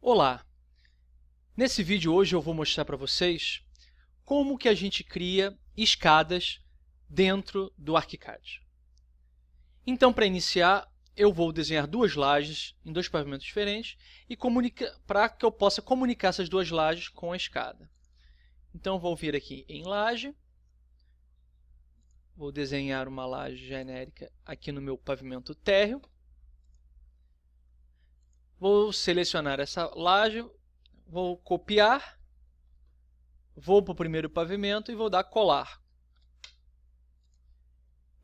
Olá! Nesse vídeo hoje eu vou mostrar para vocês como que a gente cria escadas dentro do ArchiCAD. Então, para iniciar, eu vou desenhar duas lajes em dois pavimentos diferentes e para que eu possa comunicar essas duas lajes com a escada. Então, eu vou vir aqui em laje, vou desenhar uma laje genérica aqui no meu pavimento térreo. Vou selecionar essa laje, vou copiar, vou para o primeiro pavimento e vou dar colar.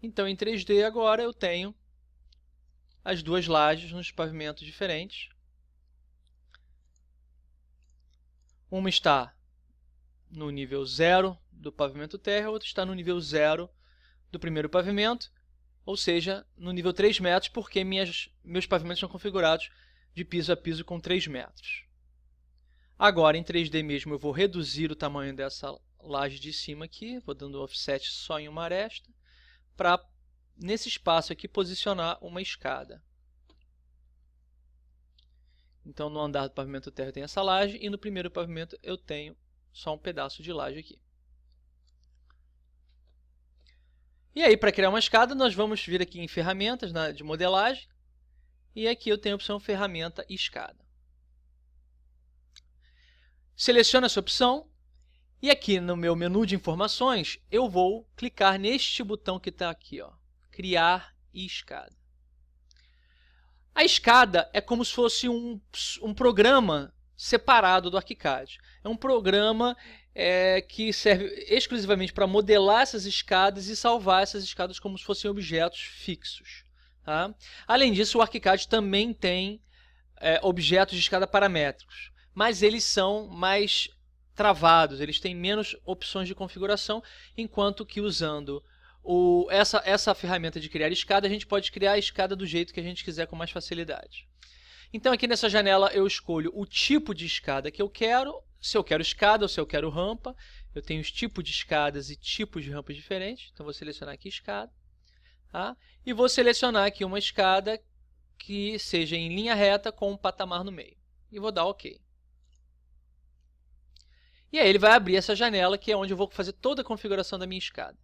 Então, em 3D agora eu tenho as duas lajes nos pavimentos diferentes. Uma está no nível 0 do pavimento térreo, a outra está no nível 0 do primeiro pavimento, ou seja, no nível 3 metros, porque meus pavimentos são configurados de piso a piso com 3 metros. Agora, em 3D mesmo, eu vou reduzir o tamanho dessa laje de cima aqui, vou dando offset só em uma aresta, para, nesse espaço aqui, posicionar uma escada. Então, no andar do pavimento térreo tem essa laje, e no primeiro pavimento eu tenho só um pedaço de laje aqui. E aí, para criar uma escada, nós vamos vir aqui em ferramentas de modelagem, e aqui eu tenho a opção ferramenta escada. Seleciono essa opção, e aqui no meu menu de informações, eu vou clicar neste botão que está aqui, ó, criar escada. A escada é como se fosse um programa separado do ArchiCAD. É um programa que serve exclusivamente para modelar essas escadas e salvar essas escadas como se fossem objetos fixos. Tá? Além disso, o ArchiCAD também tem objetos de escada paramétricos, mas eles são mais travados, eles têm menos opções de configuração, enquanto que usando essa ferramenta de criar escada, a gente pode criar a escada do jeito que a gente quiser com mais facilidade. Então, aqui nessa janela, eu escolho o tipo de escada que eu quero, se eu quero escada ou se eu quero rampa. Eu tenho os tipos de escadas e tipos de rampas diferentes, então vou selecionar aqui escada. Tá? E vou selecionar aqui uma escada que seja em linha reta com um patamar no meio. E vou dar OK. E aí ele vai abrir essa janela, que é onde eu vou fazer toda a configuração da minha escada.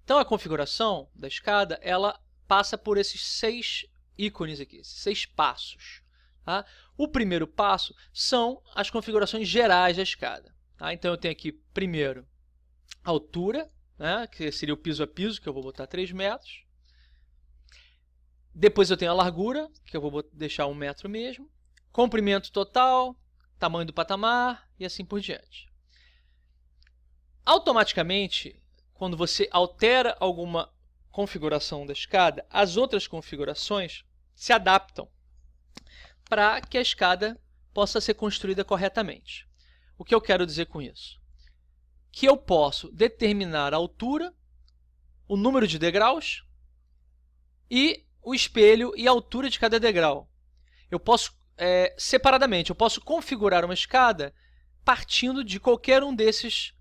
Então, a configuração da escada, ela passa por esses 6 ícones aqui, esses 6 passos. Tá? O primeiro passo são as configurações gerais da escada. Tá? Então, eu tenho aqui, primeiro, a altura, né, que seria o piso a piso, que eu vou botar 3 metros. Depois eu tenho a largura, que eu vou deixar 1 metro mesmo. Comprimento total, tamanho do patamar e assim por diante. Automaticamente, quando você altera alguma configuração da escada, as outras configurações se adaptam para que a escada possa ser construída corretamente. O que eu quero dizer com isso? Que eu posso determinar a altura, o número de degraus e o espelho e a altura de cada degrau. Eu posso, separadamente, eu posso configurar uma escada partindo de qualquer um desses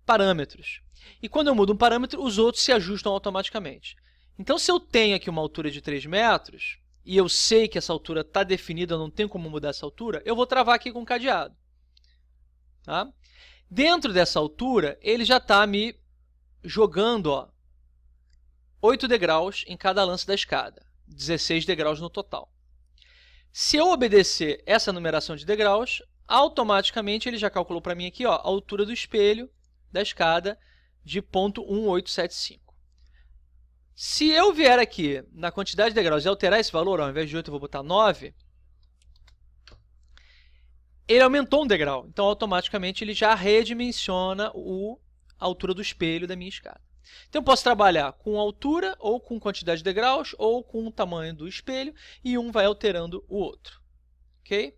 parâmetros. E quando eu mudo um parâmetro, os outros se ajustam automaticamente. Então, se eu tenho aqui uma altura de 3 metros, e eu sei que essa altura está definida, eu não tenho como mudar essa altura, eu vou travar aqui com um cadeado. Tá? Dentro dessa altura, ele já está me jogando 8 degraus em cada lance da escada, 16 degraus no total. Se eu obedecer essa numeração de degraus, automaticamente ele já calculou para mim aqui a altura do espelho da escada de 0,1875. Se eu vier aqui na quantidade de degraus e alterar esse valor, ao invés de 8 eu vou botar 9, ele aumentou um degrau. Então, automaticamente, ele já redimensiona a altura do espelho da minha escada. Então, eu posso trabalhar com altura, ou com quantidade de degraus, ou com o tamanho do espelho, e um vai alterando o outro. Ok?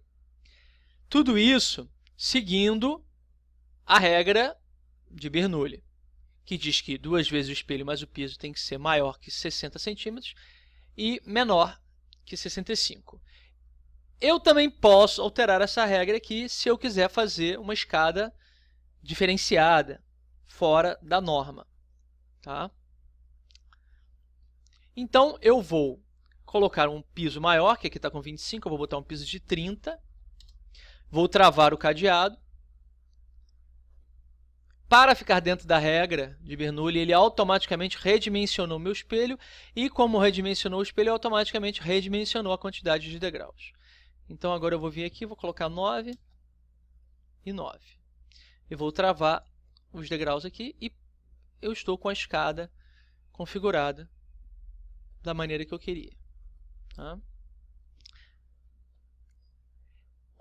Tudo isso seguindo a regra de Bernoulli, que diz que 2 vezes o espelho mais o piso tem que ser maior que 60 centímetros e menor que 65. Eu também posso alterar essa regra aqui se eu quiser fazer uma escada diferenciada, fora da norma. Tá? Então, eu vou colocar um piso maior, que aqui está com 25, eu vou botar um piso de 30. Vou travar o cadeado. Para ficar dentro da regra de Bernoulli, ele automaticamente redimensionou meu espelho e, como redimensionou o espelho, automaticamente redimensionou a quantidade de degraus. Então, agora eu vou vir aqui, vou colocar 9 e 9. Eu vou travar os degraus aqui e eu estou com a escada configurada da maneira que eu queria. Tá?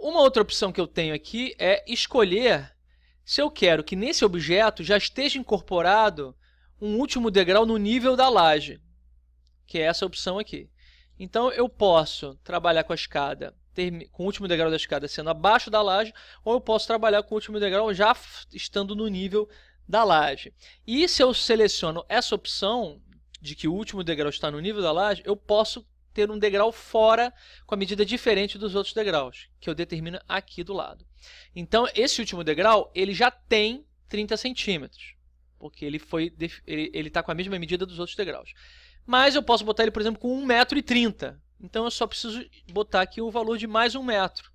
Uma outra opção que eu tenho aqui é escolher se eu quero que nesse objeto já esteja incorporado um último degrau no nível da laje, que é essa opção aqui. Então, eu posso trabalhar com a escada, com o último degrau da escada sendo abaixo da laje, ou eu posso trabalhar com o último degrau já estando no nível da laje. E se eu seleciono essa opção de que o último degrau está no nível da laje, eu posso ter um degrau fora com a medida diferente dos outros degraus, que eu determino aqui do lado. Então, esse último degrau, ele já tem 30 centímetros, porque ele está com a mesma medida dos outros degraus. Mas eu posso botar ele, por exemplo, com 1,30 m. Então, eu só preciso botar aqui o valor de mais 1 metro.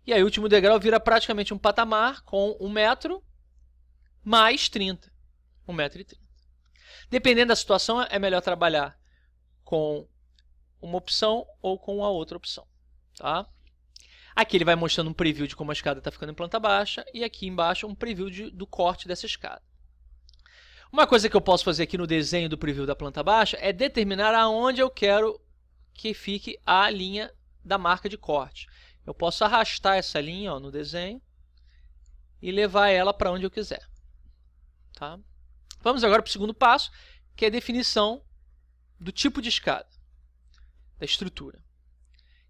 E aí, o último degrau vira praticamente um patamar com 1 metro mais 30. 1,30 m. Dependendo da situação, é melhor trabalhar com uma opção ou com a outra opção. Tá? Aqui ele vai mostrando um preview de como a escada está ficando em planta baixa e aqui embaixo um preview do corte dessa escada. Uma coisa que eu posso fazer aqui no desenho do preview da planta baixa é determinar aonde eu quero que fique a linha da marca de corte. Eu posso arrastar essa linha no desenho e levar ela para onde eu quiser. Tá? Vamos agora para o segundo passo, que é a definição do tipo de escada, da estrutura.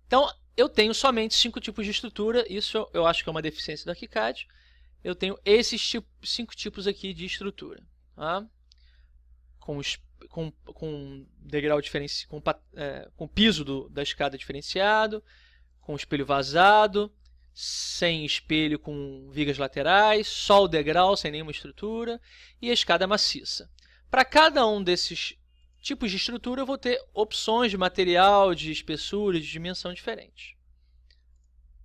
Então, eu tenho somente 5 tipos de estrutura, isso eu acho que é uma deficiência do ArchiCAD. Eu tenho esses 5 tipos aqui de estrutura. Tá? Com degrau com piso da escada diferenciado, com espelho vazado, sem espelho com vigas laterais, só o degrau sem nenhuma estrutura e a escada maciça. Para cada um desses tipos de estrutura, eu vou ter opções de material, de espessura, de dimensão diferentes.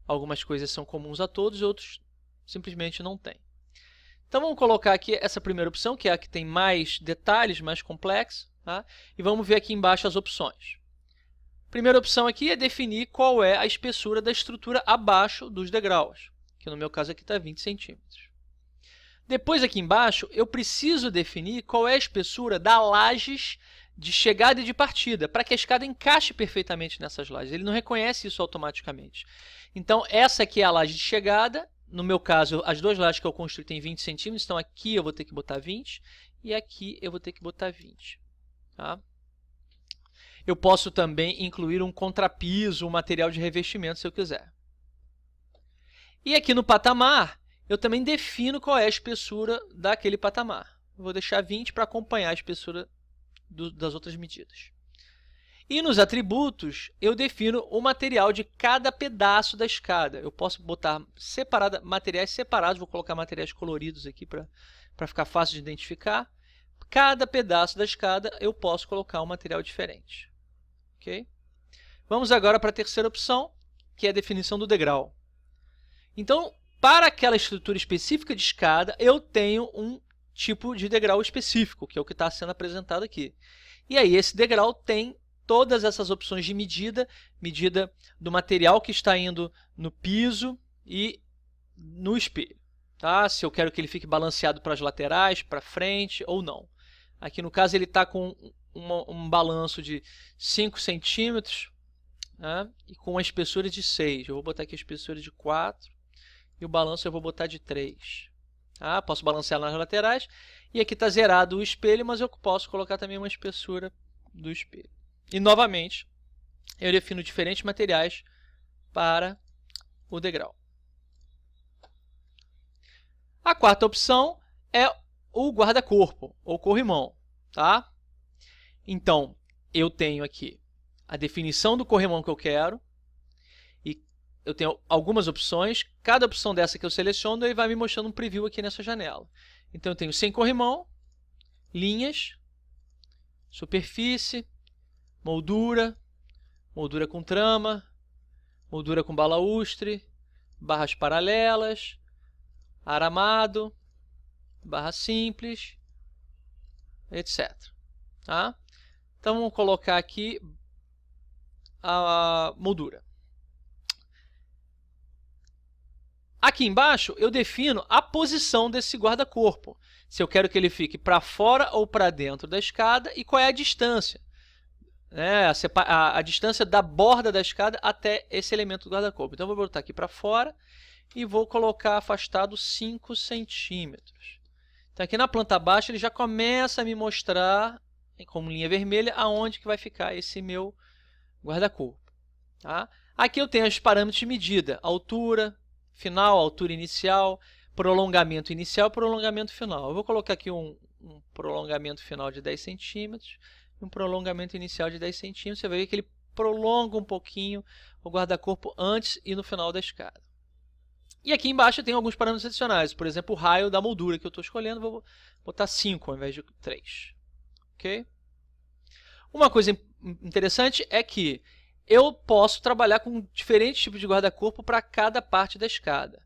Algumas coisas são comuns a todos, outros simplesmente não têm. Então, vamos colocar aqui essa primeira opção, que é a que tem mais detalhes, mais complexa. Tá? E vamos ver aqui embaixo as opções. Primeira opção aqui é definir qual é a espessura da estrutura abaixo dos degraus, que no meu caso aqui está 20 centímetros. Depois, aqui embaixo, eu preciso definir qual é a espessura da lajes de chegada e de partida, para que a escada encaixe perfeitamente nessas lajes. Ele não reconhece isso automaticamente. Então, essa aqui é a laje de chegada. No meu caso, as duas lajes que eu construí têm 20 centímetros, então aqui eu vou ter que botar 20 e aqui eu vou ter que botar 20. Tá? Eu posso também incluir um contrapiso, um material de revestimento, se eu quiser. E aqui no patamar, eu também defino qual é a espessura daquele patamar. Eu vou deixar 20 para acompanhar a espessura das outras medidas. E nos atributos, eu defino o material de cada pedaço da escada. Eu posso botar materiais separados, vou colocar materiais coloridos aqui para ficar fácil de identificar. Cada pedaço da escada eu posso colocar um material diferente. Okay? Vamos agora para a terceira opção, que é a definição do degrau. Então, para aquela estrutura específica de escada, eu tenho um tipo de degrau específico, que é o que está sendo apresentado aqui. E aí, esse degrau tem todas essas opções de medida do material que está indo no piso e no espelho. Tá? Se eu quero que ele fique balanceado para as laterais, para frente ou não. Aqui no caso ele está com um balanço de 5 centímetros, né? E com uma espessura de 6. Eu vou botar aqui a espessura de 4 e o balanço eu vou botar de 3. Tá? Posso balancear nas laterais. E aqui está zerado o espelho, mas eu posso colocar também uma espessura do espelho. E, novamente, eu defino diferentes materiais para o degrau. A quarta opção é o guarda-corpo, ou corrimão. Tá? Então, eu tenho aqui a definição do corrimão que eu quero. E eu tenho algumas opções. Cada opção dessa que eu seleciono, ele vai me mostrando um preview aqui nessa janela. Então, eu tenho sem corrimão, linhas, superfície, moldura, moldura com trama, moldura com balaustre, barras paralelas, aramado, barra simples, etc. Tá? Então, vamos colocar aqui a moldura. Aqui embaixo, eu defino a posição desse guarda-corpo. Se eu quero que ele fique para fora ou para dentro da escada e qual é a distância. Né? A distância da borda da escada até esse elemento do guarda-corpo. Então, eu vou botar aqui para fora e vou colocar afastado 5 centímetros. Então, aqui na planta baixa, ele já começa a me mostrar, como linha vermelha, aonde que vai ficar esse meu guarda-corpo. Tá? Aqui eu tenho os parâmetros de medida, altura final, altura inicial, prolongamento inicial e prolongamento final. Eu vou colocar aqui um prolongamento final de 10 centímetros e um prolongamento inicial de 10 centímetros. Você vai ver que ele prolonga um pouquinho o guarda-corpo antes e no final da escada. E aqui embaixo tem alguns parâmetros adicionais, por exemplo, o raio da moldura que eu estou escolhendo, vou botar 5 ao invés de 3. Okay? Uma coisa interessante é que eu posso trabalhar com diferentes tipos de guarda-corpo para cada parte da escada.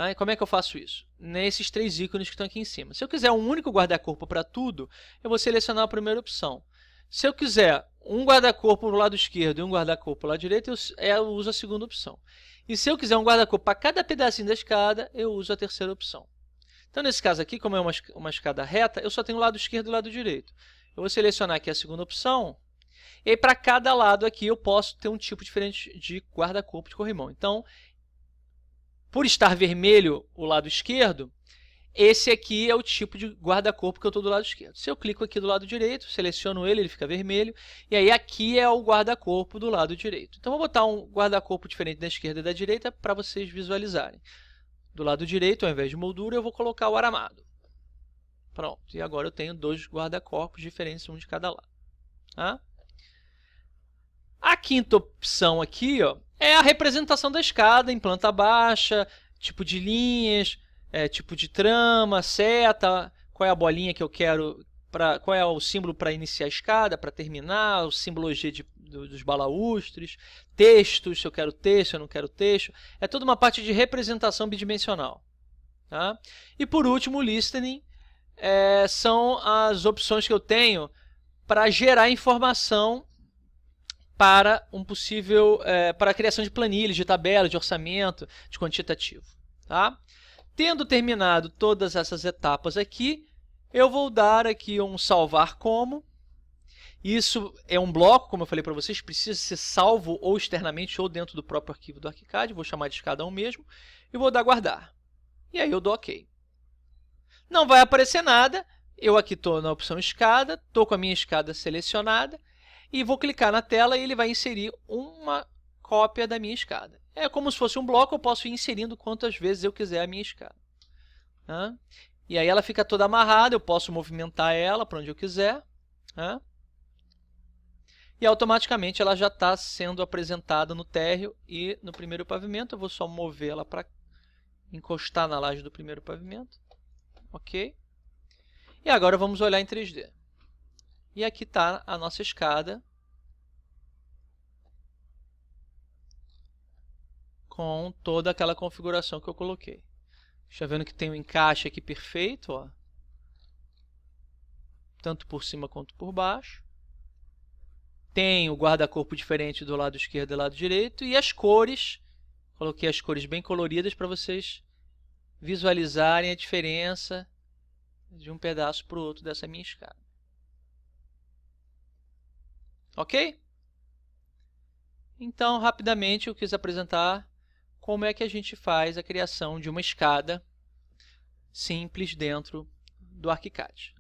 E como é que eu faço isso? Nesses 3 ícones que estão aqui em cima. Se eu quiser um único guarda-corpo para tudo, eu vou selecionar a primeira opção. Se eu quiser um guarda-corpo do lado esquerdo e um guarda-corpo do lado direito, eu uso a segunda opção. E se eu quiser um guarda-corpo para cada pedacinho da escada, eu uso a terceira opção. Então, nesse caso aqui, como é uma escada reta, eu só tenho o lado esquerdo e o lado direito. Eu vou selecionar aqui a segunda opção. E aí, para cada lado aqui, eu posso ter um tipo diferente de guarda-corpo de corrimão. Então, por estar vermelho o lado esquerdo, esse aqui é o tipo de guarda-corpo que eu estou do lado esquerdo. Se eu clico aqui do lado direito, seleciono ele, ele fica vermelho. E aí, aqui é o guarda-corpo do lado direito. Então, vou botar um guarda-corpo diferente da esquerda e da direita para vocês visualizarem. Do lado direito, ao invés de moldura, eu vou colocar o aramado. Pronto. E agora eu tenho 2 guarda-corpos diferentes, um de cada lado. Tá? A quinta opção aqui, ó, é a representação da escada em planta baixa, tipo de linhas, tipo de trama, seta, qual é a bolinha que eu quero, qual é o símbolo para iniciar a escada, para terminar, o simbologia dos balaústres, textos, se eu quero texto, se eu não quero texto. É toda uma parte de representação bidimensional. Tá? E por último, o listening são as opções que eu tenho para gerar informação para para a criação de planilhas, de tabelas, de orçamento, de quantitativo. Tá? Tendo terminado todas essas etapas aqui, eu vou dar aqui um salvar como. Isso é um bloco, como eu falei para vocês, precisa ser salvo ou externamente ou dentro do próprio arquivo do ArchiCAD. Vou chamar de escada 1 mesmo e vou dar guardar. E aí eu dou OK. Não vai aparecer nada. Eu aqui estou na opção escada, estou com a minha escada selecionada. E vou clicar na tela e ele vai inserir uma cópia da minha escada. É como se fosse um bloco, eu posso ir inserindo quantas vezes eu quiser a minha escada. Tá? E aí ela fica toda amarrada, eu posso movimentar ela para onde eu quiser. Tá? E automaticamente ela já está sendo apresentada no térreo e no primeiro pavimento. Eu vou só movê-la para encostar na laje do primeiro pavimento. Ok? E agora vamos olhar em 3D. E aqui está a nossa escada com toda aquela configuração que eu coloquei. Está vendo que tem um encaixe aqui perfeito, ó, tanto por cima quanto por baixo. Tem o guarda-corpo diferente do lado esquerdo e do lado direito. E as cores, coloquei as cores bem coloridas para vocês visualizarem a diferença de um pedaço para o outro dessa minha escada. Ok? Então, rapidamente, eu quis apresentar como é que a gente faz a criação de uma escada simples dentro do ArchiCAD.